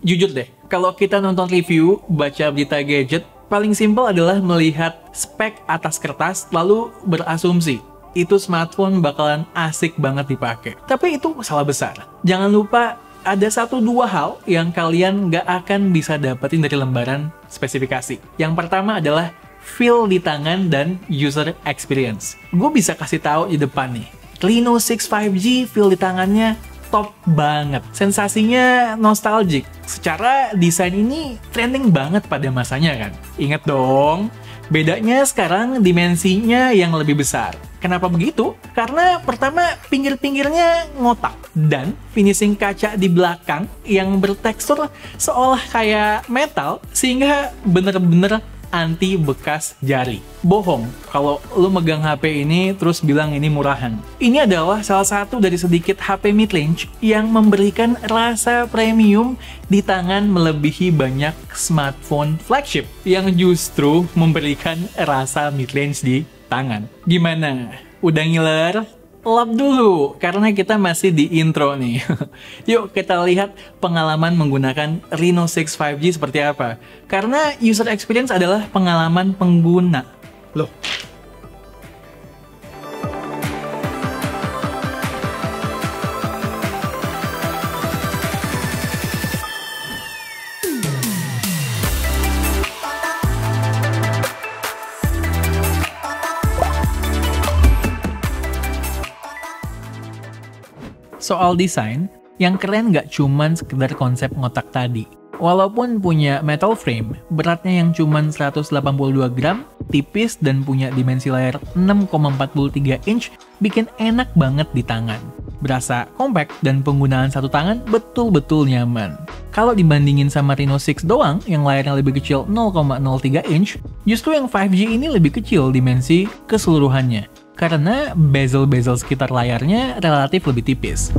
Jujur deh, kalau kita nonton review, baca berita gadget, paling simpel adalah melihat spek atas kertas, lalu berasumsi itu smartphone bakalan asik banget dipakai. Tapi itu salah besar. Jangan lupa ada 1-2 hal yang kalian nggak akan bisa dapetin dari lembaran spesifikasi. Yang pertama adalah feel di tangan dan user experience. Gue bisa kasih tahu di depan nih, Reno 6 5G feel di tangannya top banget. Sensasinya nostalgic. Secara desain ini trending banget pada masanya kan. Ingat dong, bedanya sekarang dimensinya yang lebih besar. Kenapa begitu? Karena pertama pinggir-pinggirnya ngotak dan finishing kaca di belakang yang bertekstur seolah kayak metal sehingga bener-bener anti bekas jari. Bohong kalau lu megang HP ini terus bilang ini murahan. Ini adalah salah satu dari sedikit HP mid-range yang memberikan rasa premium di tangan melebihi banyak smartphone flagship yang justru memberikan rasa mid-range di tangan. Gimana? Udah ngiler? Lap dulu, karena kita masih di intro nih. Yuk kita lihat pengalaman menggunakan Reno 6 5G seperti apa. Karena user experience adalah pengalaman pengguna. Loh. Soal desain, yang keren nggak cuman sekedar konsep ngotak tadi. Walaupun punya metal frame, beratnya yang cuman 182 gram, tipis dan punya dimensi layar 6,43 inch, bikin enak banget di tangan. Berasa compact dan penggunaan satu tangan betul-betul nyaman. Kalau dibandingin sama Reno 6 doang, yang layarnya lebih kecil 0,03 inch, justru yang 5G ini lebih kecil dimensi keseluruhannya. Karena bezel-bezel sekitar layarnya relatif lebih tipis.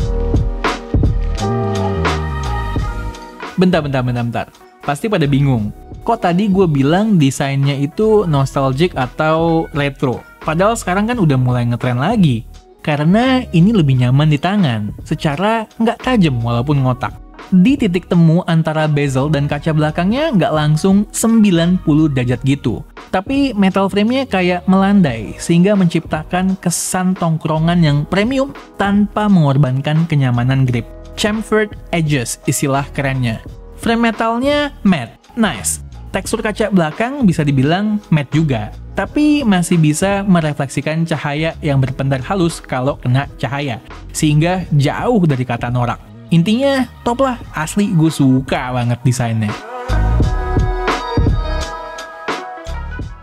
Bentar. Pasti pada bingung. Kok tadi gue bilang desainnya itu nostalgic atau retro? Padahal sekarang kan udah mulai ngetren lagi. Karena ini lebih nyaman di tangan. Secara nggak tajam walaupun ngotak. Di titik temu antara bezel dan kaca belakangnya nggak langsung 90 derajat gitu. Tapi metal frame-nya kayak melandai, sehingga menciptakan kesan tongkrongan yang premium tanpa mengorbankan kenyamanan grip. Chamfered edges istilah kerennya. Frame metalnya matte, nice. Tekstur kaca belakang bisa dibilang matte juga, tapi masih bisa merefleksikan cahaya yang berpendar halus kalau kena cahaya, sehingga jauh dari kata norak. Intinya top lah, asli gue suka banget desainnya.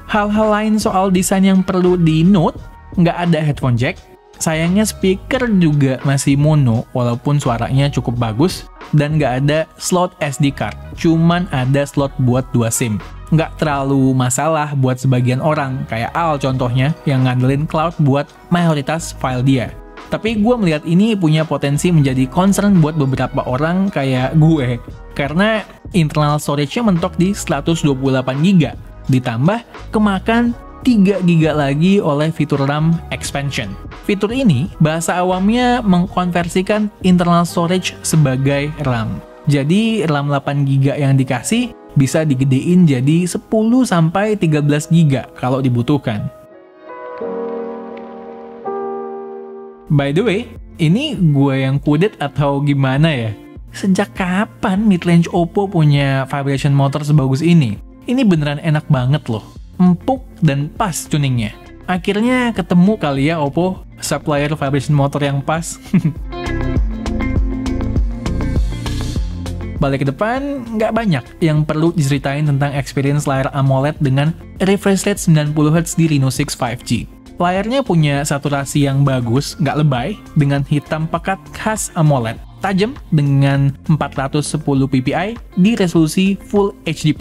Hal-hal lain soal desain yang perlu di-note, nggak ada headphone jack. Sayangnya speaker juga masih mono, walaupun suaranya cukup bagus. Dan nggak ada slot SD card, cuman ada slot buat 2 SIM. Nggak terlalu masalah buat sebagian orang, kayak Al contohnya, yang ngandelin cloud buat mayoritas file dia. Tapi gue melihat ini punya potensi menjadi concern buat beberapa orang kayak gue. Karena internal storage-nya mentok di 128 GB. Ditambah kemakan 3 GB lagi oleh fitur RAM expansion. Fitur ini bahasa awamnya mengkonversikan internal storage sebagai RAM. Jadi RAM 8 GB yang dikasih bisa digedein jadi 10-13 GB kalau dibutuhkan. By the way, ini gue yang kudet atau gimana ya? Sejak kapan mid-range Oppo punya vibration motor sebagus ini? Ini beneran enak banget loh. Empuk dan pas tuningnya. Akhirnya ketemu kali ya Oppo supplier vibration motor yang pas. Balik ke depan, nggak banyak yang perlu diceritain tentang experience layar AMOLED dengan refresh rate 90Hz di Reno 6 5G. Layarnya punya saturasi yang bagus, nggak lebay, dengan hitam pekat khas AMOLED, tajam dengan 410 ppi di resolusi Full HD+.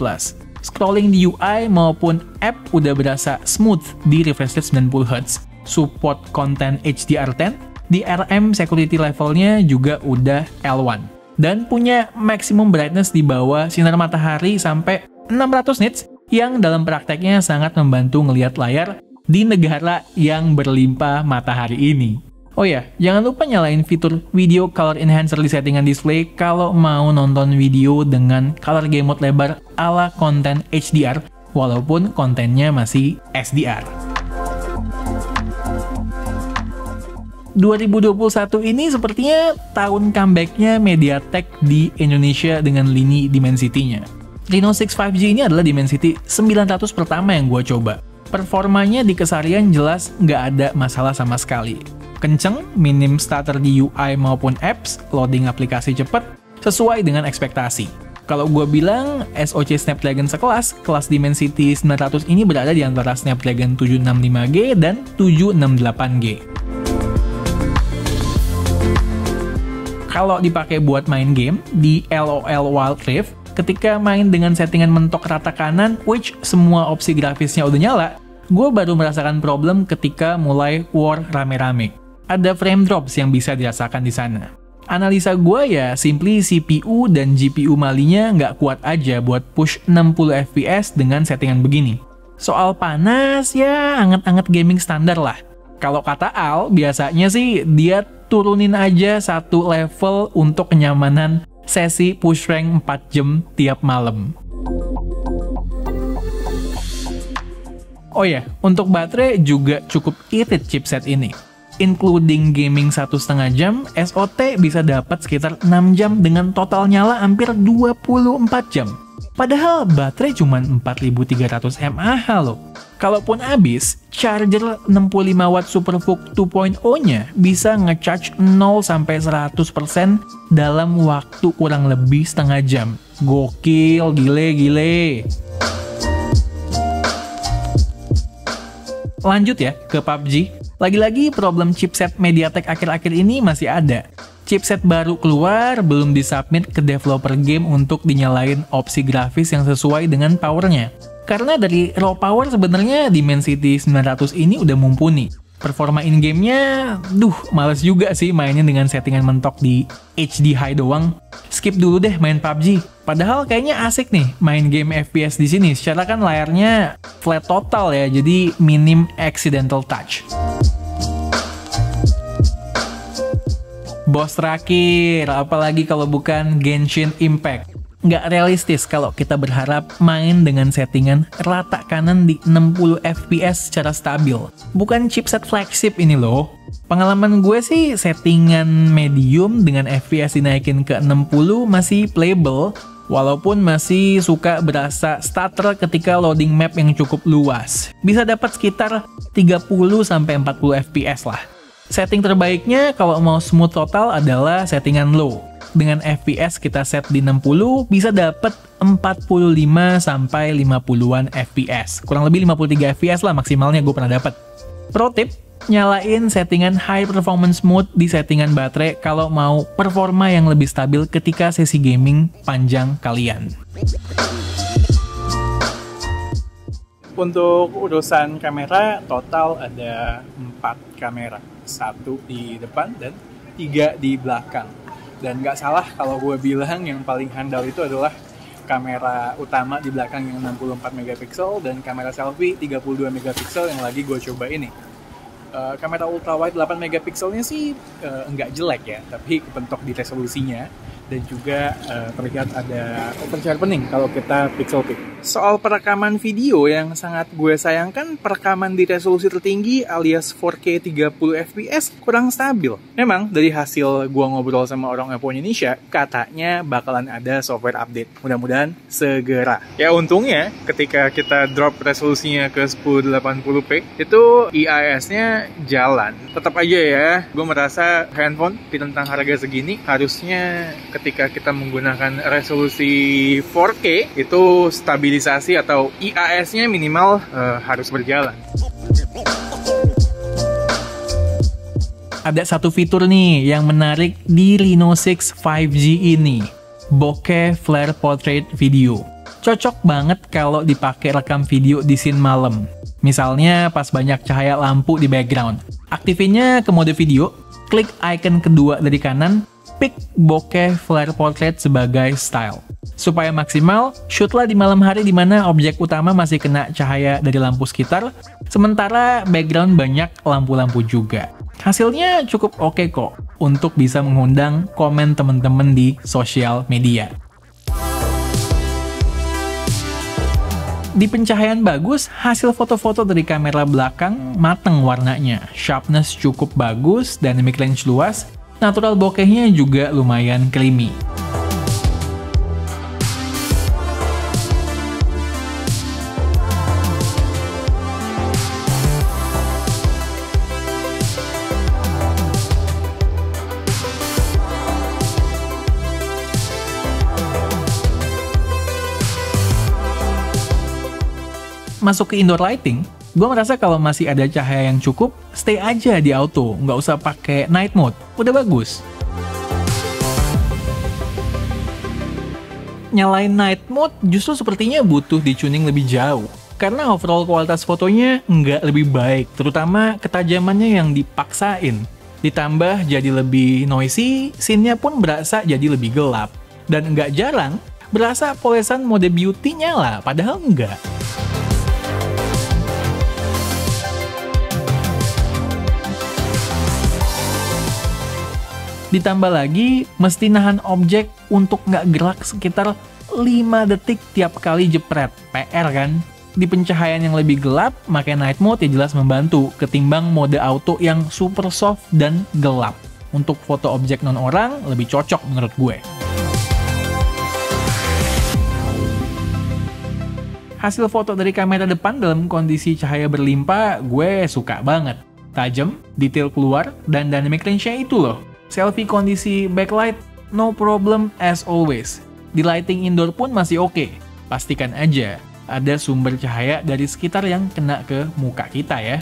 Scrolling di UI maupun app udah berasa smooth di refresh rate 90Hz. Support konten HDR10, DRM security levelnya juga udah L1. Dan punya maximum brightness di bawah sinar matahari sampai 600 nits yang dalam prakteknya sangat membantu ngelihat layar di negara yang berlimpah matahari ini. Oh ya, jangan lupa nyalain fitur Video Color Enhancer di settingan display kalau mau nonton video dengan color game mode lebar ala konten HDR, walaupun kontennya masih SDR. 2021 ini sepertinya tahun comeback-nya MediaTek di Indonesia dengan lini Dimensity-nya. Reno 6 5G ini adalah Dimensity 900 pertama yang gue coba. Performanya di keseharian jelas nggak ada masalah sama sekali. Kenceng, minim stutter di UI maupun apps, loading aplikasi cepat, sesuai dengan ekspektasi. Kalau gue bilang SoC Snapdragon sekelas, kelas Dimensity 900 ini berada di antara Snapdragon 765G dan 768G. Kalau dipakai buat main game, di LOL Wild Rift, ketika main dengan settingan mentok rata kanan, which semua opsi grafisnya udah nyala, gue baru merasakan problem ketika mulai war rame-rame. Ada frame drops yang bisa dirasakan di sana. Analisa gue ya, simply CPU dan GPU malinya nggak kuat aja buat push 60 FPS dengan settingan begini. Soal panas, ya anget-anget gaming standar lah. Kalau kata Al, biasanya sih dia turunin aja satu level untuk kenyamanan sesi push rank 4 jam tiap malam. Oh ya, untuk baterai juga cukup irit chipset ini. Including gaming 1,5 jam, SOT bisa dapat sekitar 6 jam dengan total nyala hampir 24 jam. Padahal baterai cuma 4300 mAh loh. Kalaupun habis, charger 65 watt SuperVOOC 2.0-nya bisa nge-charge 0-100% dalam waktu kurang lebih setengah jam. Gokil, gile. Lanjut ya ke PUBG. Lagi-lagi problem chipset MediaTek akhir-akhir ini masih ada. Chipset baru keluar, belum disubmit ke developer game untuk dinyalain opsi grafis yang sesuai dengan powernya. Karena dari raw power sebenarnya Dimensity 900 ini udah mumpuni. Performa in-game-nya, males juga sih mainnya dengan settingan mentok di HD high doang. Skip dulu deh main PUBG. Padahal kayaknya asik nih main game FPS di sini. Secara kan layarnya flat total ya, jadi minim accidental touch. Bos terakhir, apalagi kalau bukan Genshin Impact. Nggak realistis kalau kita berharap main dengan settingan rata kanan di 60 FPS secara stabil. Bukan chipset flagship ini loh. Pengalaman gue sih settingan medium dengan FPS dinaikin ke 60 masih playable, walaupun masih suka berasa stutter ketika loading map yang cukup luas. Bisa dapat sekitar 30-40 FPS lah. Setting terbaiknya kalau mau smooth total adalah settingan low. Dengan FPS kita set di 60, bisa dapat 45-50-an FPS. Kurang lebih 53 FPS lah maksimalnya gue pernah dapat. Pro tip, nyalain settingan high performance mode di settingan baterai kalau mau performa yang lebih stabil ketika sesi gaming panjang kalian. Untuk urusan kamera, total ada 4 kamera. 1 di depan dan 3 di belakang. Dan nggak salah kalau gue bilang yang paling handal itu adalah kamera utama di belakang yang 64 megapiksel dan kamera selfie 32 megapiksel yang lagi gue coba ini. Kamera ultrawide 8 megapikselnya sih nggak jelek ya, tapi kepentok di resolusinya dan juga terlihat ada oversharpening kalau kita pixel peak. Soal perekaman video yang sangat gue sayangkan, perekaman di resolusi tertinggi alias 4K 30 fps kurang stabil. Memang dari hasil gue ngobrol sama orang Apple Indonesia, katanya bakalan ada software update. Mudah-mudahan segera. Ya untungnya ketika kita drop resolusinya ke 1080p, itu IIS-nya jalan. Tetap aja ya, gue merasa handphone di tentang harga segini harusnya ketika kita menggunakan resolusi 4K itu stabilisasi atau IIS-nya minimal harus berjalan. Ada satu fitur nih yang menarik di Reno 6 5G ini, bokeh flare portrait video. Cocok banget kalau dipakai rekam video di scene malam. Misalnya pas banyak cahaya lampu di background. Aktifinnya ke mode video, klik icon kedua dari kanan, pick bokeh flare portrait sebagai style. Supaya maksimal, shootlah di malam hari di mana objek utama masih kena cahaya dari lampu sekitar, sementara background banyak lampu-lampu juga. Hasilnya cukup oke kok untuk bisa mengundang komen teman-teman di sosial media. Di pencahayaan bagus, hasil foto-foto dari kamera belakang mateng warnanya, sharpness cukup bagus, dynamic range luas, natural bokehnya juga lumayan creamy. Masuk ke indoor lighting, gue merasa kalau masih ada cahaya yang cukup, stay aja di auto, nggak usah pakai night mode, udah bagus. Nyalain night mode justru sepertinya butuh di-tuning lebih jauh, karena overall kualitas fotonya nggak lebih baik, terutama ketajamannya yang dipaksain. Ditambah jadi lebih noisy, scene-nya pun berasa jadi lebih gelap. Dan nggak jarang, berasa polesan mode beauty nyala, padahal enggak. Ditambah lagi, mesti nahan objek untuk nggak gerak sekitar 5 detik tiap kali jepret. PR kan? Di pencahayaan yang lebih gelap, pakai night mode ya jelas membantu, ketimbang mode auto yang super soft dan gelap. Untuk foto objek non-orang, lebih cocok menurut gue. Hasil foto dari kamera depan dalam kondisi cahaya berlimpah, gue suka banget. Tajam, detail keluar, dan dynamic range-nya itu loh. Selfie kondisi backlight, no problem as always. Di lighting indoor pun masih oke. Pastikan aja ada sumber cahaya dari sekitar yang kena ke muka kita ya.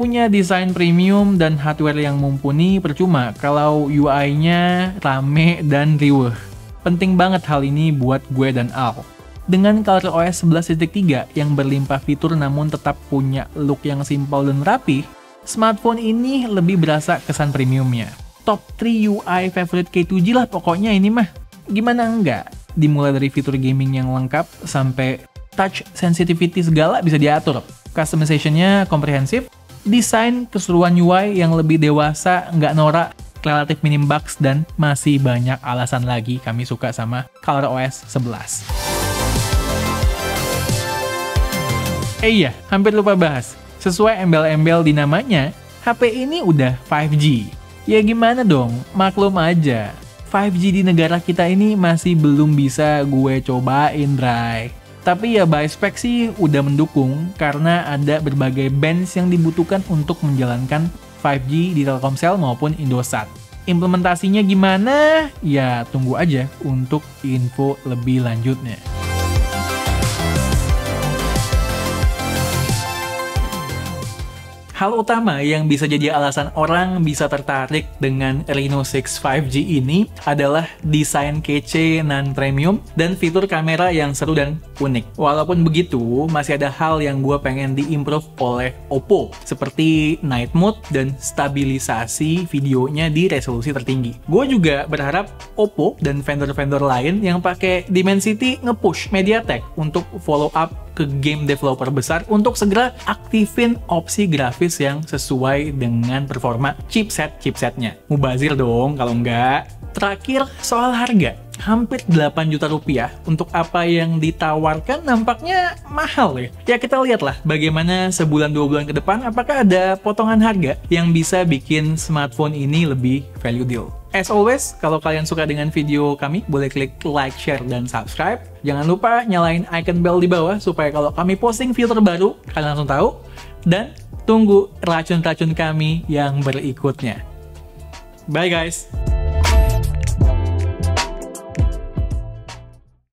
Punya desain premium dan hardware yang mumpuni percuma kalau UI-nya rame dan riweh. Penting banget hal ini buat gue dan Al. Dengan ColorOS 11.3 yang berlimpah fitur namun tetap punya look yang simpel dan rapi, smartphone ini lebih berasa kesan premiumnya. Top 3 UI favorite K2G lah pokoknya ini mah. Gimana enggak? Dimulai dari fitur gaming yang lengkap sampai touch sensitivity segala bisa diatur. Customization-nya komprehensif, desain keseruan UI yang lebih dewasa, nggak norak, relatif minim bugs, dan masih banyak alasan lagi kami suka sama ColorOS 11. Iya, hampir lupa bahas. Sesuai embel-embel di namanya, HP ini udah 5G. Ya gimana dong, maklum aja. 5G di negara kita ini masih belum bisa gue cobain, Dray. Tapi ya by spec sih udah mendukung, karena ada berbagai bands yang dibutuhkan untuk menjalankan 5G di Telkomsel maupun Indosat. Implementasinya gimana? Ya tunggu aja untuk info lebih lanjutnya. Hal utama yang bisa jadi alasan orang bisa tertarik dengan Reno 6 5G ini adalah desain kece non-premium dan fitur kamera yang seru dan unik. Walaupun begitu, masih ada hal yang gue pengen diimprove oleh Oppo, seperti night mode dan stabilisasi videonya di resolusi tertinggi. Gue juga berharap Oppo dan vendor-vendor lain yang pakai Dimensity nge-push MediaTek untuk follow up ke game developer besar untuk segera aktifin opsi grafis yang sesuai dengan performa chipsetnya. Mubazir dong kalau enggak. Terakhir, soal harga. Hampir 8 juta rupiah untuk apa yang ditawarkan nampaknya mahal ya. Ya kita lihatlah bagaimana sebulan 2 bulan ke depan apakah ada potongan harga yang bisa bikin smartphone ini lebih value deal. As always, kalau kalian suka dengan video kami, boleh klik like, share, dan subscribe. Jangan lupa nyalain icon bell di bawah supaya kalau kami posting video terbaru, kalian langsung tahu. Dan tunggu racun-racun kami yang berikutnya. Bye guys!